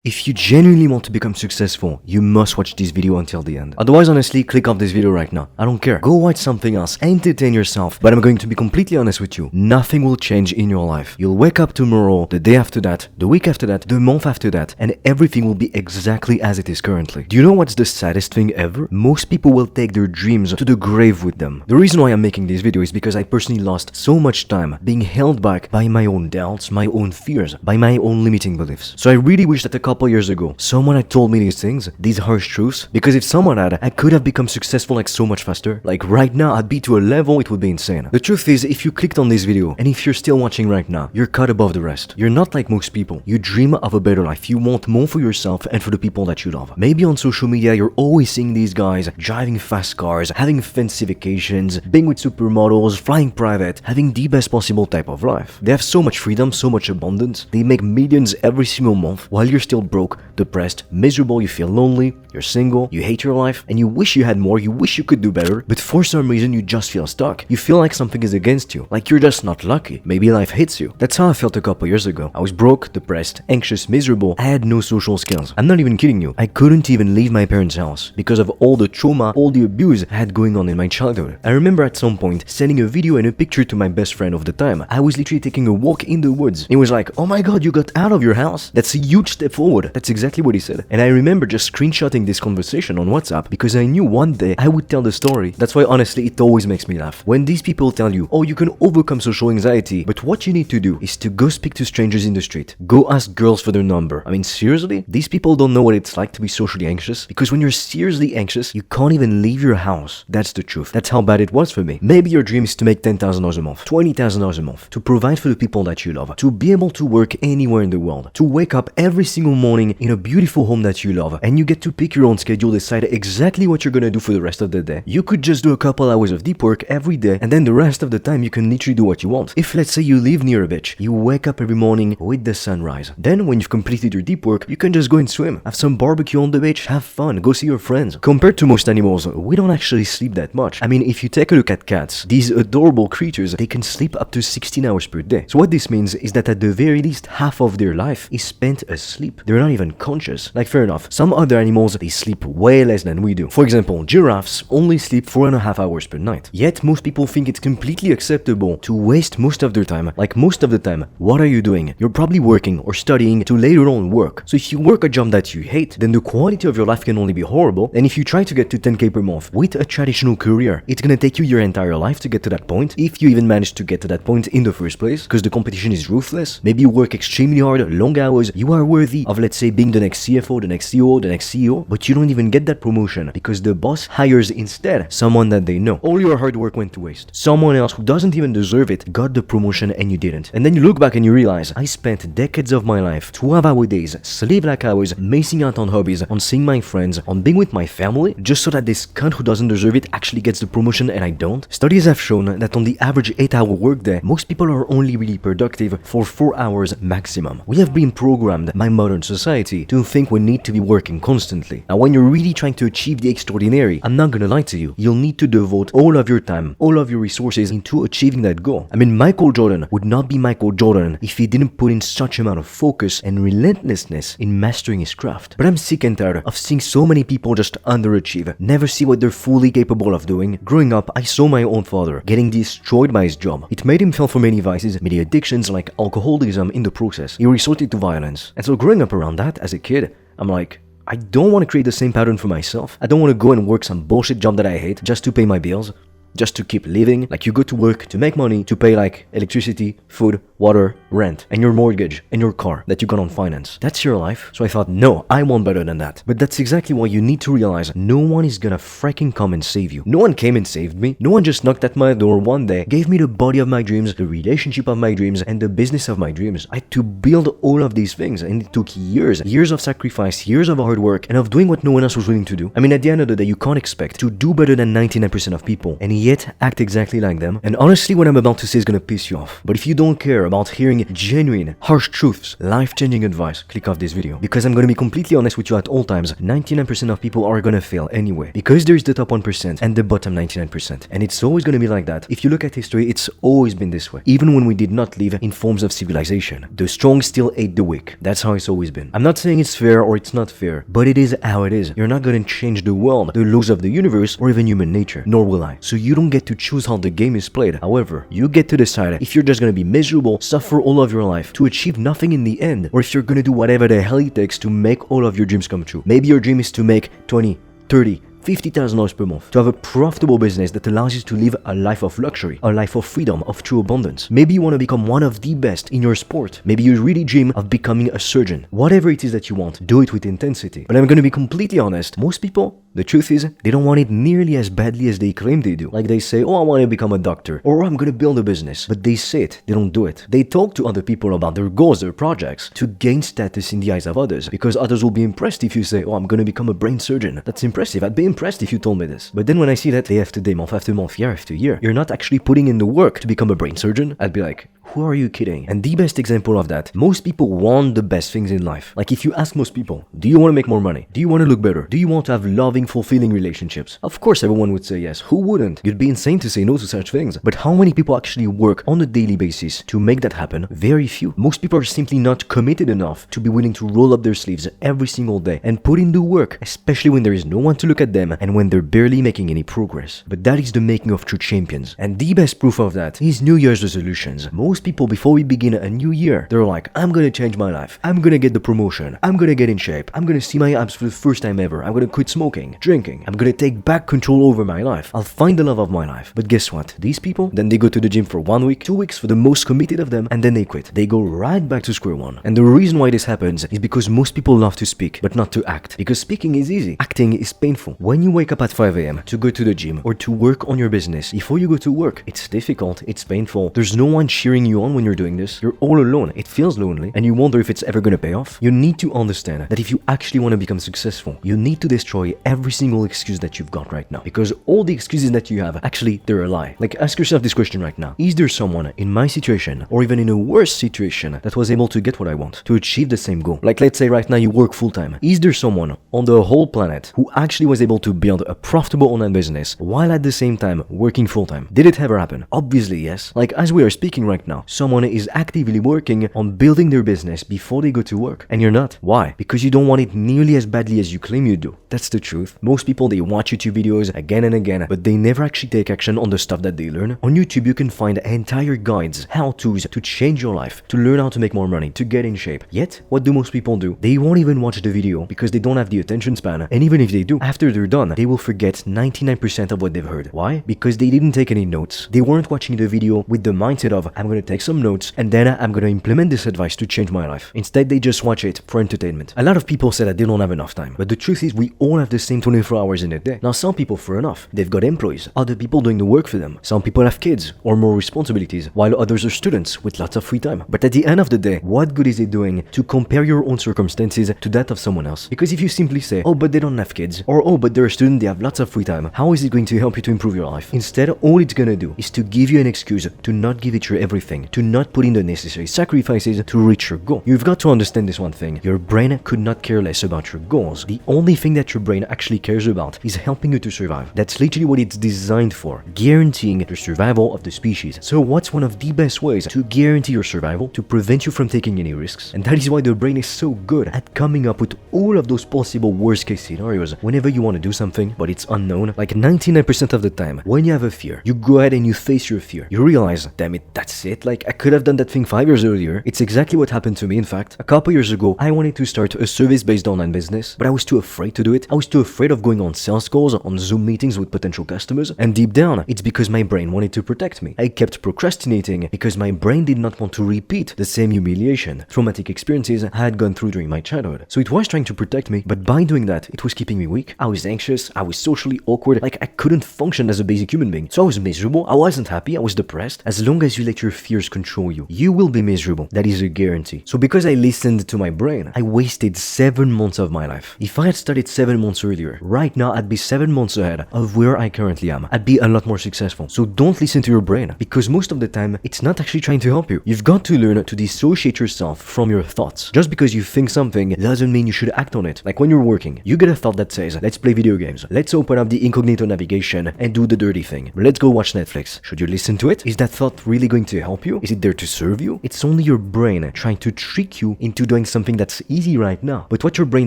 If you genuinely want to become successful, you must watch this video until the end. Otherwise, honestly, click off this video right now. I don't care. Go watch something else, entertain yourself. But I'm going to be completely honest with you. Nothing will change in your life. You'll wake up tomorrow, the day after that, the week after that, the month after that, and everything will be exactly as it is currently. Do you know what's the saddest thing ever? Most people will take their dreams to the grave with them. The reason why I'm making this video is because I personally lost so much time being held back by my own doubts, my own fears, by my own limiting beliefs. So I really wish that a couple years ago, someone had told me these things, these harsh truths, because if someone had, I could have become successful like so much faster. Like right now, I'd be to a level it would be insane. The truth is, if you clicked on this video, and if you're still watching right now, you're cut above the rest. You're not like most people. You dream of a better life. You want more for yourself and for the people that you love. Maybe on social media, you're always seeing these guys driving fast cars, having fancy vacations, being with supermodels, flying private, having the best possible type of life. They have so much freedom, so much abundance. They make millions every single month while you're still broke, depressed, miserable, you feel lonely, you're single, you hate your life, and you wish you had more, you wish you could do better, but for some reason you just feel stuck. You feel like something is against you, like you're just not lucky. Maybe life hates you. That's how I felt a couple years ago. I was broke, depressed, anxious, miserable, I had no social skills. I'm not even kidding you. I couldn't even leave my parents' house because of all the trauma, all the abuse I had going on in my childhood. I remember at some point sending a video and a picture to my best friend of the time. I was literally taking a walk in the woods. He was like, "Oh my god, you got out of your house? That's a huge step forward." That's exactly what he said. And I remember just screenshotting this conversation on WhatsApp because I knew one day I would tell the story. That's why honestly it always makes me laugh. When these people tell you, "Oh, you can overcome social anxiety, but what you need to do is to go speak to strangers in the street. Go ask girls for their number." I mean, seriously? These people don't know what it's like to be socially anxious, because when you're seriously anxious, you can't even leave your house. That's the truth. That's how bad it was for me. Maybe your dream is to make $10,000 a month, $20,000 a month, to provide for the people that you love, to be able to work anywhere in the world, to wake up every single morning in a beautiful home that you love, and you get to pick your own schedule, decide exactly what you're gonna do for the rest of the day. You could just do a couple hours of deep work every day, and then the rest of the time you can literally do what you want. If let's say you live near a beach, you wake up every morning with the sunrise. Then when you've completed your deep work, you can just go and swim, have some barbecue on the beach, have fun, go see your friends. Compared to most animals, we don't actually sleep that much. I mean, if you take a look at cats, these adorable creatures, they can sleep up to 16 hours per day. So what this means is that at the very least half of their life is spent asleep. They're not even conscious. Like, fair enough, some other animals, they sleep way less than we do. For example, giraffes only sleep 4.5 hours per night. Yet most people think it's completely acceptable to waste most of their time. Like, most of the time, what are you doing? You're probably working or studying to later on work. So if you work a job that you hate, then the quality of your life can only be horrible. And if you try to get to 10k per month with a traditional career, it's gonna take you your entire life to get to that point, if you even manage to get to that point in the first place, because the competition is ruthless. Maybe you work extremely hard, long hours, you are worthy of, let's say, being the next CFO, the next CEO, the next CEO, but you don't even get that promotion because the boss hires instead someone that they know. All your hard work went to waste. Someone else who doesn't even deserve it got the promotion and you didn't. And then you look back and you realize, I spent decades of my life, 12-hour days, sleep-like hours, missing out on hobbies, on seeing my friends, on being with my family, just so that this cunt who doesn't deserve it actually gets the promotion and I don't. Studies have shown that on the average 8-hour workday, most people are only really productive for 4 hours maximum. We have been programmed by modern society to think we need to be working constantly. Now, when you're really trying to achieve the extraordinary, I'm not gonna lie to you, you'll need to devote all of your time, all of your resources into achieving that goal. I mean, Michael Jordan would not be Michael Jordan if he didn't put in such amount of focus and relentlessness in mastering his craft. But I'm sick and tired of seeing so many people just underachieve, never see what they're fully capable of doing. Growing up, I saw my own father getting destroyed by his job. It made him fall for many vices, many addictions like alcoholism in the process. He resorted to violence. And so growing up around that as a kid, I'm like, I don't want to create the same pattern for myself. I don't want to go and work some bullshit job that I hate just to pay my bills, just to keep living. Like, you go to work to make money, to pay like electricity, food, water, rent, and your mortgage, and your car that you got on finance. That's your life. So I thought, no, I want better than that. But that's exactly why you need to realize no one is gonna freaking come and save you. No one came and saved me. No one just knocked at my door one day, gave me the body of my dreams, the relationship of my dreams, and the business of my dreams. I had to build all of these things, and it took years of sacrifice, years of hard work, and of doing what no one else was willing to do. I mean, at the end of the day, you can't expect to do better than 99% of people, and yet act exactly like them. And honestly, what I'm about to say is gonna piss you off. But if you don't care about hearing genuine, harsh truths, life-changing advice, click off this video. Because I'm gonna be completely honest with you at all times, 99% of people are gonna fail anyway. Because there's the top 1% and the bottom 99%. And it's always gonna be like that. If you look at history, it's always been this way. Even when we did not live in forms of civilization. The strong still ate the weak. That's how it's always been. I'm not saying it's fair or it's not fair, but it is how it is. You're not gonna change the world, the laws of the universe, or even human nature. Nor will I. So you don't get to choose how the game is played. However, you get to decide if you're just gonna be miserable, suffer all of your life, to achieve nothing in the end, or if you're gonna do whatever the hell it takes to make all of your dreams come true. Maybe your dream is to make 20, 30, $50,000 per month, to have a profitable business that allows you to live a life of luxury, a life of freedom, of true abundance. Maybe you want to become one of the best in your sport. Maybe you really dream of becoming a surgeon. Whatever it is that you want, do it with intensity. But I'm going to be completely honest, most people, the truth is, they don't want it nearly as badly as they claim they do. Like they say, oh, I want to become a doctor, or I'm going to build a business. But they say it, they don't do it. They talk to other people about their goals, their projects, to gain status in the eyes of others, because others will be impressed if you say, oh, I'm going to become a brain surgeon. That's impressive. I'd be impressed if you told me this. But then when I see that day after day, month after month, year after year, you're not actually putting in the work to become a brain surgeon, I'd be like, who are you kidding? And the best example of that, most people want the best things in life. Like if you ask most people, do you want to make more money? Do you want to look better? Do you want to have loving, fulfilling relationships? Of course everyone would say yes. Who wouldn't? You'd be insane to say no to such things. But how many people actually work on a daily basis to make that happen? Very few. Most people are simply not committed enough to be willing to roll up their sleeves every single day and put in the work, especially when there is no one to look at them and when they're barely making any progress. But that is the making of true champions. And the best proof of that is New Year's resolutions. Most people, before we begin a new year, they're like, I'm gonna change my life, I'm gonna get the promotion, I'm gonna get in shape, I'm gonna see my abs for the first time ever, I'm gonna quit smoking, drinking, I'm gonna take back control over my life, I'll find the love of my life. But guess what? These people, then they go to the gym for 1 week, 2 weeks for the most committed of them, and then they quit. They go right back to square one. And the reason why this happens is because most people love to speak, but not to act. Because speaking is easy, acting is painful. When you wake up at 5 a.m. to go to the gym or to work on your business, before you go to work, it's difficult, it's painful, there's no one cheering you on when you're doing this, you're all alone, it feels lonely, and you wonder if it's ever gonna pay off. You need to understand that if you actually want to become successful, you need to destroy every single excuse that you've got right now. Because all the excuses that you have, actually, they're a lie. Like, ask yourself this question right now. Is there someone in my situation, or even in a worse situation, that was able to get what I want, to achieve the same goal? Like, let's say right now you work full-time. Is there someone on the whole planet who actually was able to build a profitable online business while at the same time working full-time? Did it ever happen? Obviously, yes. Like, as we are speaking right now, someone is actively working on building their business before they go to work, and you're not. Why? Because you don't want it nearly as badly as you claim you do. That's the truth. Most people, they watch YouTube videos again and again, but they never actually take action on the stuff that they learn. On YouTube, you can find entire guides, how-tos to change your life, to learn how to make more money, to get in shape. Yet, what do most people do? They won't even watch the video because they don't have the attention span, and even if they do, after they're done, they will forget 99% of what they've heard. Why? Because they didn't take any notes. They weren't watching the video with the mindset of, I'm gonna take some notes, and then I'm gonna implement this advice to change my life. Instead, they just watch it for entertainment. A lot of people say that they don't have enough time, but the truth is we all have the same 24 hours in a day. Now, some people, fair enough, they've got employees, other people doing the work for them. Some people have kids or more responsibilities, while others are students with lots of free time. But at the end of the day, what good is it doing to compare your own circumstances to that of someone else? Because if you simply say, oh, but they don't have kids, or oh, but they're a student, they have lots of free time, how is it going to help you to improve your life? Instead, all it's gonna do is to give you an excuse to not give it your everything, to not put in the necessary sacrifices to reach your goal. You've got to understand this one thing. Your brain could not care less about your goals. The only thing that your brain actually cares about is helping you to survive. That's literally what it's designed for, guaranteeing the survival of the species. So what's one of the best ways to guarantee your survival, to prevent you from taking any risks? And that is why the brain is so good at coming up with all of those possible worst case scenarios whenever you want to do something, but it's unknown. Like 99% of the time, when you have a fear, you go ahead and you face your fear. You realize, damn it, that's it. Like, I could have done that thing 5 years earlier. It's exactly what happened to me, in fact. A couple years ago, I wanted to start a service-based online business, but I was too afraid to do it. I was too afraid of going on sales calls, on Zoom meetings with potential customers, and deep down, it's because my brain wanted to protect me. I kept procrastinating because my brain did not want to repeat the same humiliation, traumatic experiences I had gone through during my childhood. So it was trying to protect me, but by doing that, it was keeping me weak. I was anxious, I was socially awkward, like I couldn't function as a basic human being. So I was miserable, I wasn't happy, I was depressed. As long as you let your fear fears control you. You will be miserable. That is a guarantee. So because I listened to my brain, I wasted 7 months of my life. If I had started 7 months earlier, right now I'd be 7 months ahead of where I currently am. I'd be a lot more successful. So don't listen to your brain, because most of the time, it's not actually trying to help you. You've got to learn to dissociate yourself from your thoughts. Just because you think something doesn't mean you should act on it. Like when you're working, you get a thought that says, let's play video games. Let's open up the incognito navigation and do the dirty thing. Let's go watch Netflix. Should you listen to it? Is that thought really going to help you? Is it there to serve you? It's only your brain trying to trick you into doing something that's easy right now. But what your brain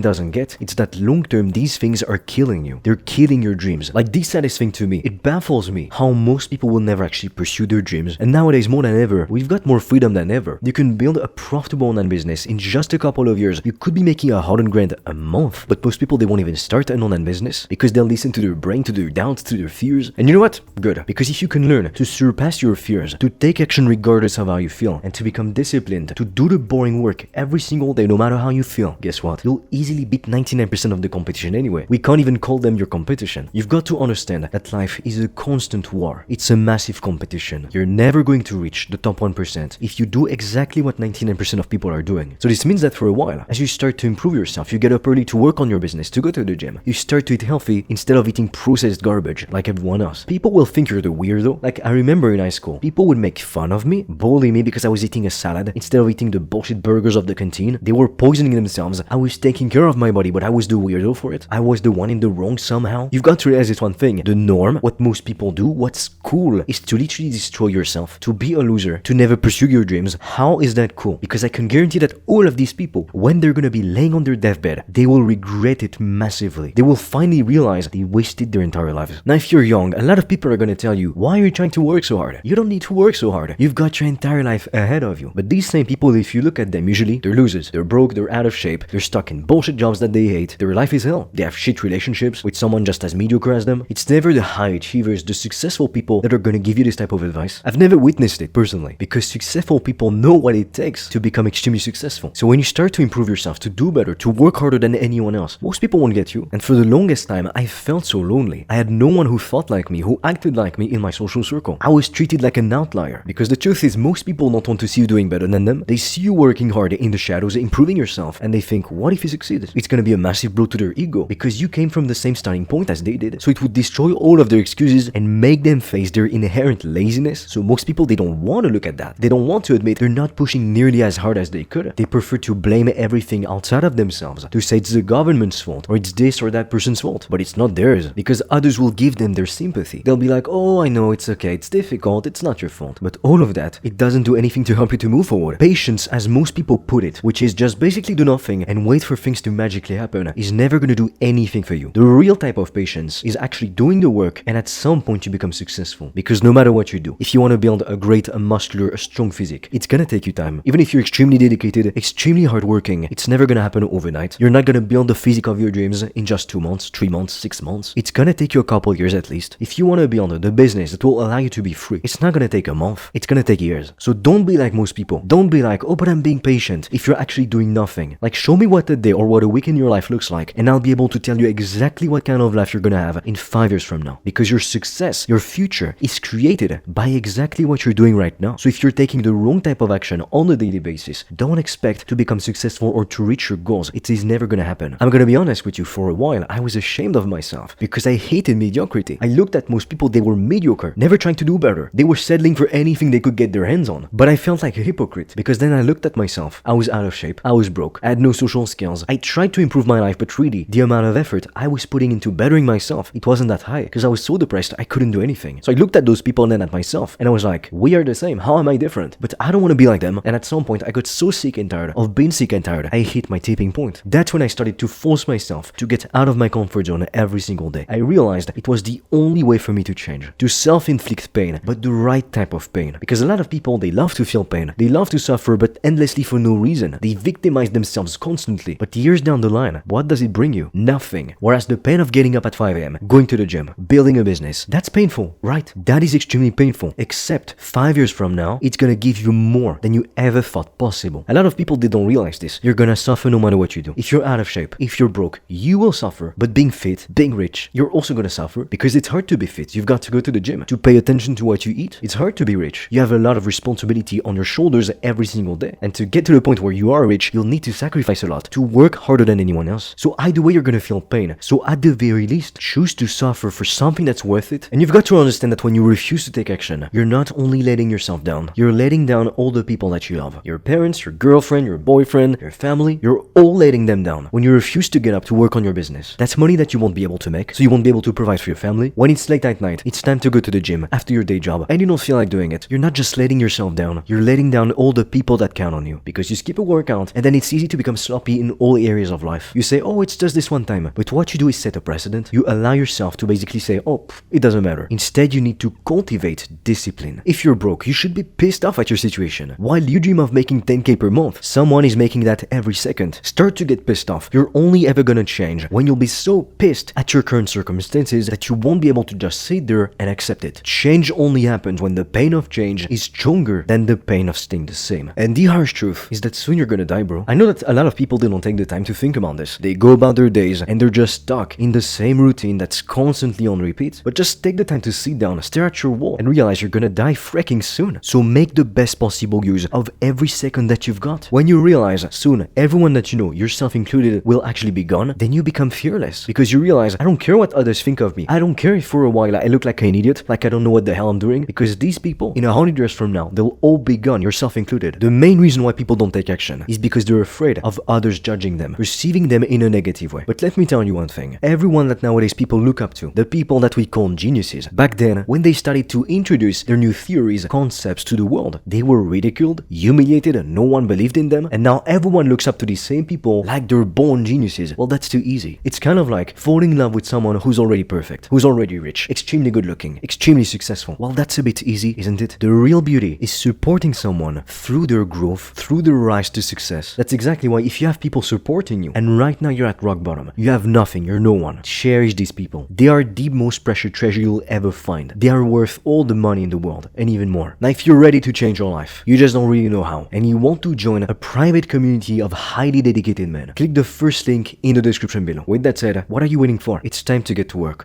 doesn't get, it's that long term these things are killing you. They're killing your dreams. Like the saddest thing to me, it baffles me how most people will never actually pursue their dreams. And nowadays more than ever, we've got more freedom than ever. You can build a profitable online business in just a couple of years. You could be making 100 grand a month, but most people, they won't even start an online business because they'll listen to their brain, to their doubts, to their fears. And you know what? Good. Because if you can learn to surpass your fears, to take action regardless of how you feel, and to become disciplined, to do the boring work every single day no matter how you feel, guess what? You'll easily beat 99% of the competition anyway. We can't even call them your competition. You've got to understand that life is a constant war. It's a massive competition. You're never going to reach the top 1% if you do exactly what 99% of people are doing. So this means that for a while, as you start to improve yourself, you get up early to work on your business, to go to the gym, you start to eat healthy instead of eating processed garbage like everyone else. People will think you're the weirdo. Like I remember in high school, people would make fun of me, bully me because I was eating a salad instead of eating the bullshit burgers of the canteen. They were poisoning themselves. I was taking care of my body, but I was the weirdo for it. I was the one in the wrong somehow. You've got to realize this one thing. The norm, what most people do, what's cool, is to literally destroy yourself, to be a loser, to never pursue your dreams. How is that cool? Because I can guarantee that all of these people, when they're gonna be laying on their deathbed, they will regret it massively. They will finally realize they wasted their entire lives. Now, if you're young, a lot of people are gonna tell you, why are you trying to work so hard? You don't need to work so hard. You've got your entire life ahead of you. But these same people, if you look at them, usually they're losers. They're broke, they're out of shape, they're stuck in bullshit jobs that they hate. Their life is hell. They have shit relationships with someone just as mediocre as them. It's never the high achievers, the successful people that are gonna give you this type of advice. I've never witnessed it personally, because successful people know what it takes to become extremely successful. So when you start to improve yourself, to do better, to work harder than anyone else, most people won't get you. And for the longest time, I felt so lonely. I had no one who thought like me, who acted like me in my social circle. I was treated like an outlier, because the truth is most people don't want to see you doing better than them. They see you working hard in the shadows, improving yourself, and they think, what if you succeed? It's gonna be a massive blow to their ego, because you came from the same starting point as they did. So it would destroy all of their excuses and make them face their inherent laziness. So most people, they don't want to look at that. They don't want to admit they're not pushing nearly as hard as they could. They prefer to blame everything outside of themselves, to say it's the government's fault, or it's this or that person's fault. But it's not theirs, because others will give them their sympathy. They'll be like, oh, I know, it's okay, it's difficult, it's not your fault. But all of that, it doesn't do anything to help you to move forward. Patience, as most people put it, which is just basically do nothing and wait for things to magically happen, is never gonna do anything for you. The real type of patience is actually doing the work, and at some point you become successful. Because no matter what you do, if you want to build a great, a muscular, a strong physique, it's gonna take you time. Even if you're extremely dedicated, extremely hardworking, it's never gonna happen overnight. You're not gonna build the physique of your dreams in just 2 months, 3 months, 6 months. It's gonna take you a couple years at least. If you want to build the business that will allow you to be free, it's not gonna take a month, it's gonna take years. So don't be like most people. Don't be like, oh, but I'm being patient, if you're actually doing nothing. Like, show me what a day or what a week in your life looks like, and I'll be able to tell you exactly what kind of life you're gonna have in 5 years from now. Because your success, your future, is created by exactly what you're doing right now. So if you're taking the wrong type of action on a daily basis, don't expect to become successful or to reach your goals. It is never gonna happen. I'm gonna be honest with you, for a while, I was ashamed of myself because I hated mediocrity. I looked at most people, they were mediocre, never trying to do better. They were settling for anything they could get their hands on. But I felt like a hypocrite, because then I looked at myself. I was out of shape, I was broke, I had no social skills. I tried to improve my life, but really, the amount of effort I was putting into bettering myself, it wasn't that high, because I was so depressed I couldn't do anything. So I looked at those people and then at myself, and I was like, we are the same, how am I different? But I don't want to be like them. And at some point I got so sick and tired of being sick and tired, I hit my tipping point. That's when I started to force myself to get out of my comfort zone every single day. I realized it was the only way for me to change, to self-inflict pain, but the right type of pain. Because a lot of people, they love to feel pain, they love to suffer, but endlessly for no reason. They victimize themselves constantly, but years down the line, what does it bring you? Nothing. Whereas the pain of getting up at 5 a.m, going to the gym, building a business, that's painful, right? That is extremely painful. Except 5 years from now, it's gonna give you more than you ever thought possible. A lot of people, they don't realize this. You're gonna suffer no matter what you do. If you're out of shape, if you're broke, you will suffer. But being fit, being rich, you're also gonna suffer, because it's hard to be fit. You've got to go to the gym, to pay attention to what you eat. It's hard to be rich. You have a lot of responsibility on your shoulders every single day. And to get to the point where you are rich, you'll need to sacrifice a lot, to work harder than anyone else. So either way, you're gonna feel pain. So at the very least, choose to suffer for something that's worth it. And you've got to understand that when you refuse to take action, you're not only letting yourself down, you're letting down all the people that you love. Your parents, your girlfriend, your boyfriend, your family, you're all letting them down. When you refuse to get up to work on your business, that's money that you won't be able to make, so you won't be able to provide for your family. When it's late at night, it's time to go to the gym after your day job, and you don't feel like doing it. You're not just letting yourself down, you're letting down all the people that count on you. Because you skip a workout, and then it's easy to become sloppy in all areas of life. You say, oh, it's just this one time. But what you do is set a precedent. You allow yourself to basically say, oh, it doesn't matter. Instead, you need to cultivate discipline. If you're broke, you should be pissed off at your situation. While you dream of making 10k per month, someone is making that every second. Start to get pissed off. You're only ever gonna change when you'll be so pissed at your current circumstances that you won't be able to just sit there and accept it. Change only happens when the pain of change is stronger than the pain of staying the same. And the harsh truth is that soon you're gonna die, bro. I know that a lot of people, they don't take the time to think about this. They go about their days and they're just stuck in the same routine that's constantly on repeat. But just take the time to sit down, stare at your wall, and realize you're gonna die freaking soon. So make the best possible use of every second that you've got. When you realize soon everyone that you know, yourself included, will actually be gone, then you become fearless. Because you realize, I don't care what others think of me. I don't care if for a while I look like an idiot, like I don't know what the hell I'm doing, because these people, in 100 years from now, they'll all be gone, yourself included. The main reason why people don't take action is because they're afraid of others judging them, perceiving them in a negative way. But let me tell you one thing. Everyone that nowadays people look up to, the people that we call geniuses, back then, when they started to introduce their new theories, concepts to the world, they were ridiculed, humiliated, and no one believed in them, and now everyone looks up to these same people like they're born geniuses. Well, that's too easy. It's kind of like falling in love with someone who's already perfect, who's already rich, extremely good looking, extremely successful. Well, that's a bit easy, isn't it? The real beauty is supporting someone through their growth, through their rise to success. That's exactly why if you have people supporting you, and right now you're at rock bottom, you have nothing, you're no one, cherish these people. They are the most precious treasure you'll ever find. They are worth all the money in the world, and even more. Now, if you're ready to change your life, you just don't really know how, and you want to join a private community of highly dedicated men, click the first link in the description below. With that said, what are you waiting for? It's time to get to work.